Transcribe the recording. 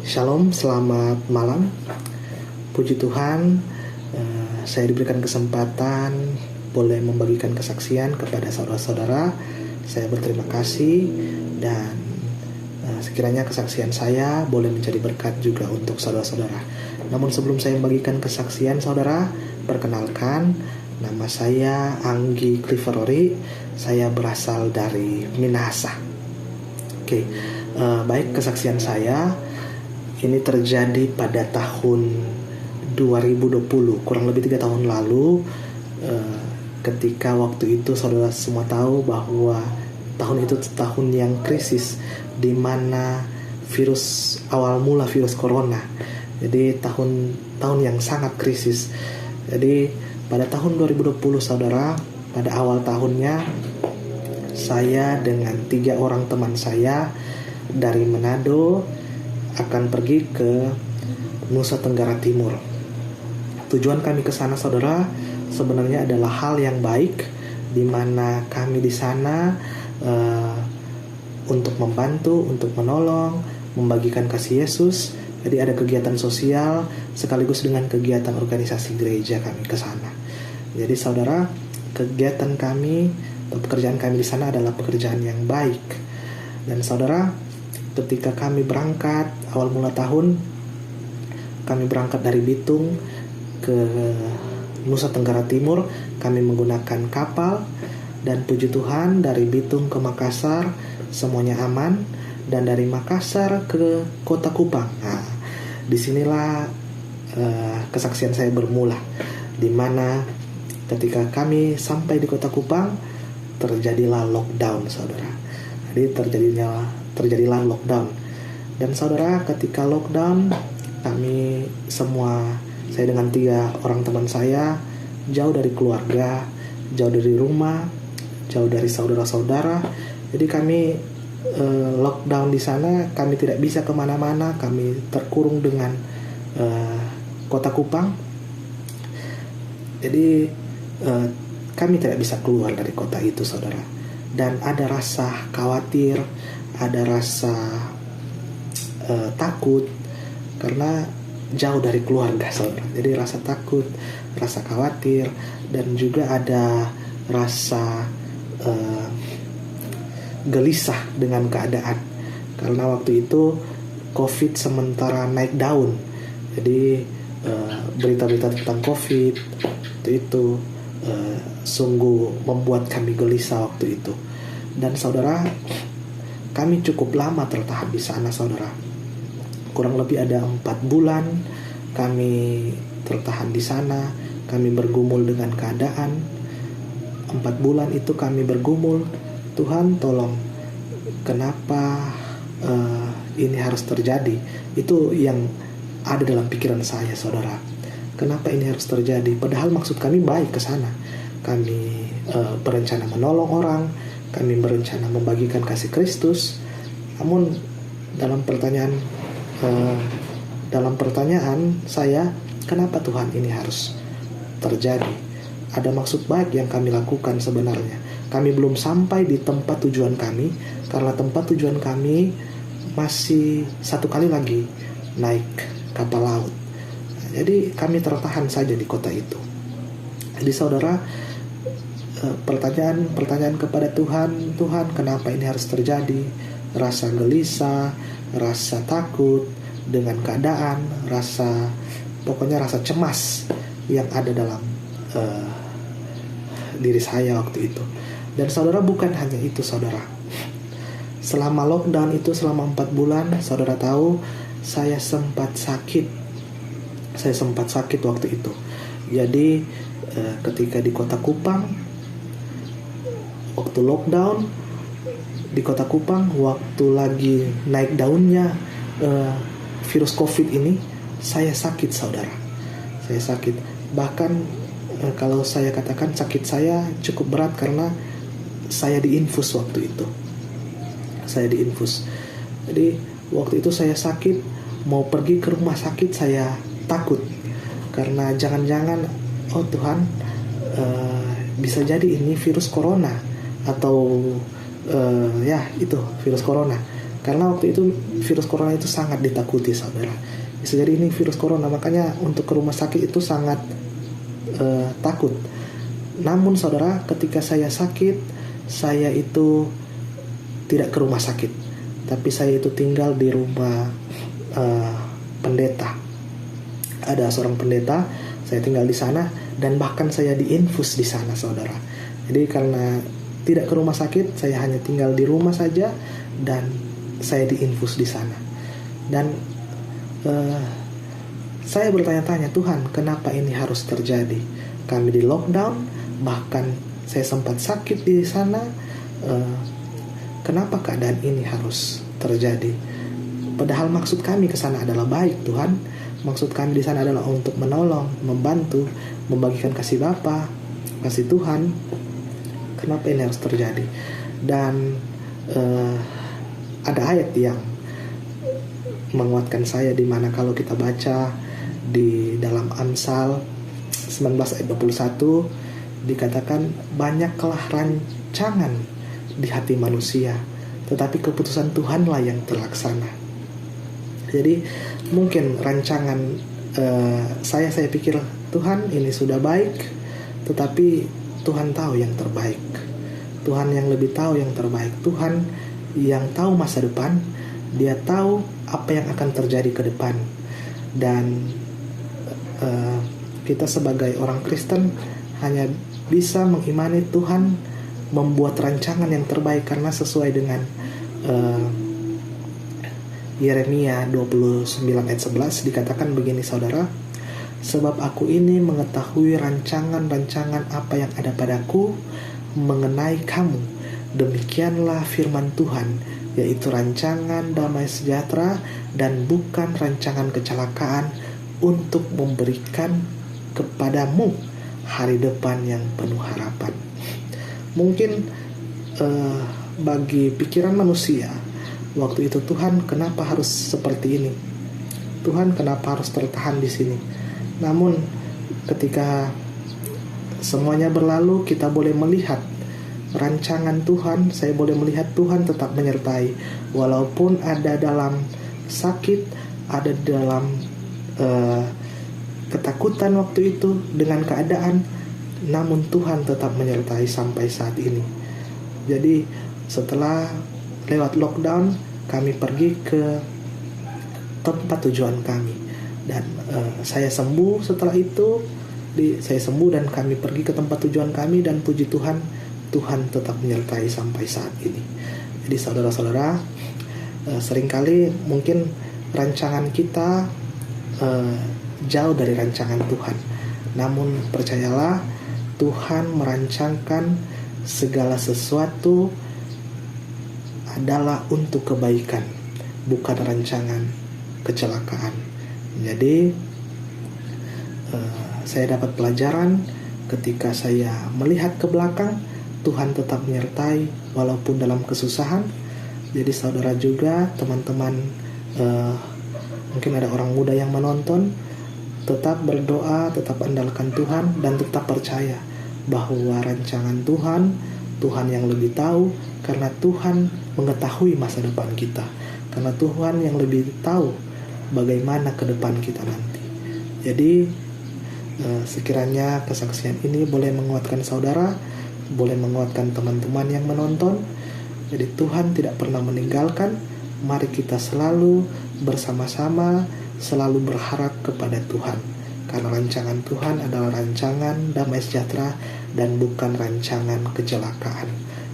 Shalom, selamat malam. Puji Tuhan, saya diberikan kesempatan boleh membagikan kesaksian kepada saudara-saudara. Saya berterima kasih dan sekiranya kesaksian saya boleh menjadi berkat juga untuk saudara-saudara. Namun sebelum saya membagikan kesaksian saudara, perkenalkan, nama saya Anggi Cliverori. Saya berasal dari Minahasa. Baik, kesaksian saya ini terjadi pada tahun 2020, kurang lebih 3 tahun lalu. Ketika waktu itu saudara semua tahu bahwa tahun itu tahun yang krisis, di mana awal mula virus corona. Jadi tahun yang sangat krisis. Jadi pada tahun 2020 saudara, pada awal tahunnya saya dengan 3 orang teman saya dari Manado akan pergi ke Nusa Tenggara Timur. Tujuan kami ke sana saudara sebenarnya adalah hal yang baik, di mana kami di sana untuk membantu, untuk menolong, membagikan kasih Yesus. Jadi ada kegiatan sosial sekaligus dengan kegiatan organisasi gereja kami ke sana. Jadi saudara, kegiatan kami atau pekerjaan kami di sana adalah pekerjaan yang baik. Dan saudara, ketika kami berangkat awal mula tahun, kami berangkat dari Bitung ke Nusa Tenggara Timur. Kami menggunakan kapal, dan puji Tuhan dari Bitung ke Makassar semuanya aman, dan dari Makassar ke Kota Kupang. Nah, disinilah kesaksian saya bermula, di mana ketika kami sampai di Kota Kupang terjadilah lockdown saudara. Jadi terjadilah lockdown. Dan saudara, ketika lockdown, kami semua, saya dengan 3 orang teman saya, jauh dari keluarga, jauh dari rumah, jauh dari saudara-saudara. Jadi kami lockdown di sana, kami tidak bisa kemana-mana, kami terkurung dengan Kota Kupang. Jadi kami tidak bisa keluar dari kota itu saudara. Dan ada rasa khawatir, ada rasa takut karena jauh dari keluarga saudara. Jadi rasa takut, rasa khawatir, dan juga ada rasa gelisah dengan keadaan, karena waktu itu COVID sementara naik daun. Jadi berita-berita tentang COVID itu sungguh membuat kami gelisah waktu itu. Dan saudara, kami cukup lama tertahan di sana saudara. Kurang lebih ada 4 bulan kami tertahan di sana. Kami bergumul dengan keadaan. 4 bulan itu kami bergumul, Tuhan tolong, kenapa ini harus terjadi? Itu yang ada dalam pikiran saya saudara. Kenapa ini harus terjadi? Padahal maksud kami baik ke sana. Kami berencana menolong orang, kami berencana membagikan kasih Kristus. Namun dalam pertanyaan saya, kenapa Tuhan ini harus terjadi? Ada maksud baik yang kami lakukan sebenarnya. Kami belum sampai di tempat tujuan kami, karena tempat tujuan kami masih 1 kali lagi naik kapal laut. Jadi kami tertahan saja di kota itu. Jadi saudara, pertanyaan kepada Tuhan, Tuhan kenapa ini harus terjadi? Rasa gelisah, rasa takut dengan keadaan, pokoknya rasa cemas yang ada dalam diri saya waktu itu. Dan saudara, bukan hanya itu saudara. Selama lockdown itu, selama 4 bulan, saudara tahu saya sempat sakit waktu itu. Jadi ketika di Kota Kupang, waktu lockdown di Kota Kupang, waktu lagi naik daunnya virus COVID ini, saya sakit saudara. Saya sakit. Bahkan kalau saya katakan sakit saya cukup berat, karena saya diinfus waktu itu. Jadi waktu itu saya sakit, mau pergi ke rumah sakit saya takut, karena jangan-jangan Tuhan, bisa jadi ini virus corona, atau itu virus corona. Karena waktu itu virus corona itu sangat ditakuti, saudara. Bisa jadi ini virus corona, makanya untuk ke rumah sakit itu sangat takut. Namun saudara, ketika saya sakit, saya itu tidak ke rumah sakit, tapi saya itu tinggal di rumah pendeta. Ada seorang pendeta, saya tinggal di sana, dan bahkan saya diinfus di sana, saudara. Jadi karena tidak ke rumah sakit, saya hanya tinggal di rumah saja, dan saya diinfus di sana. Dan saya bertanya-tanya, Tuhan, kenapa ini harus terjadi? Kami di lockdown, bahkan saya sempat sakit di sana. Kenapa keadaan ini harus terjadi? Padahal maksud kami ke sana adalah baik, Tuhan. Maksud kami di sana adalah untuk menolong, membantu, membagikan kasih Bapa, kasih Tuhan. Kenapa ini harus terjadi? Dan ada ayat yang menguatkan saya, di mana kalau kita baca di dalam Amsal 19 ayat 21 dikatakan, banyaklah rancangan di hati manusia, tetapi keputusan Tuhanlah yang terlaksana. Jadi mungkin rancangan saya pikir, Tuhan ini sudah baik, tetapi Tuhan tahu yang terbaik. Tuhan yang lebih tahu yang terbaik. Tuhan yang tahu masa depan. Dia tahu apa yang akan terjadi ke depan. Dan kita sebagai orang Kristen hanya bisa mengimani Tuhan membuat rancangan yang terbaik, karena sesuai dengan Yeremia 29 ayat 11 dikatakan begini, saudara, sebab aku ini mengetahui rancangan-rancangan apa yang ada padaku mengenai kamu, demikianlah firman Tuhan, yaitu rancangan damai sejahtera dan bukan rancangan kecelakaan, untuk memberikan kepadamu hari depan yang penuh harapan. Mungkin bagi pikiran manusia waktu itu, Tuhan kenapa harus seperti ini? Tuhan kenapa harus tertahan di sini? Namun ketika semuanya berlalu, kita boleh melihat rancangan Tuhan. Saya boleh melihat Tuhan tetap menyertai, walaupun ada dalam sakit, ada dalam ketakutan waktu itu dengan keadaan, namun Tuhan tetap menyertai sampai saat ini. Jadi setelah lewat lockdown, kami pergi ke tempat tujuan kami, dan saya sembuh. Setelah itu saya sembuh dan kami pergi ke tempat tujuan kami, dan puji Tuhan, Tuhan tetap menyertai sampai saat ini. Jadi saudara-saudara, seringkali mungkin rancangan kita jauh dari rancangan Tuhan. Namun percayalah, Tuhan merancangkan segala sesuatu adalah untuk kebaikan, bukan rancangan kecelakaan. Jadi saya dapat pelajaran ketika saya melihat ke belakang, Tuhan tetap menyertai walaupun dalam kesusahan. Jadi saudara juga, teman-teman, mungkin ada orang muda yang menonton, tetap berdoa, tetap andalkan Tuhan, dan tetap percaya bahwa rancangan Tuhan, Tuhan yang lebih tahu, karena Tuhan mengetahui masa depan kita, karena Tuhan yang lebih tahu bagaimana ke depan kita nanti. Jadi sekiranya kesaksian ini boleh menguatkan saudara, boleh menguatkan teman-teman yang menonton. Jadi Tuhan tidak pernah meninggalkan. Mari kita selalu bersama-sama, selalu berharap kepada Tuhan, karena rancangan Tuhan adalah rancangan damai sejahtera dan bukan rancangan kecelakaan.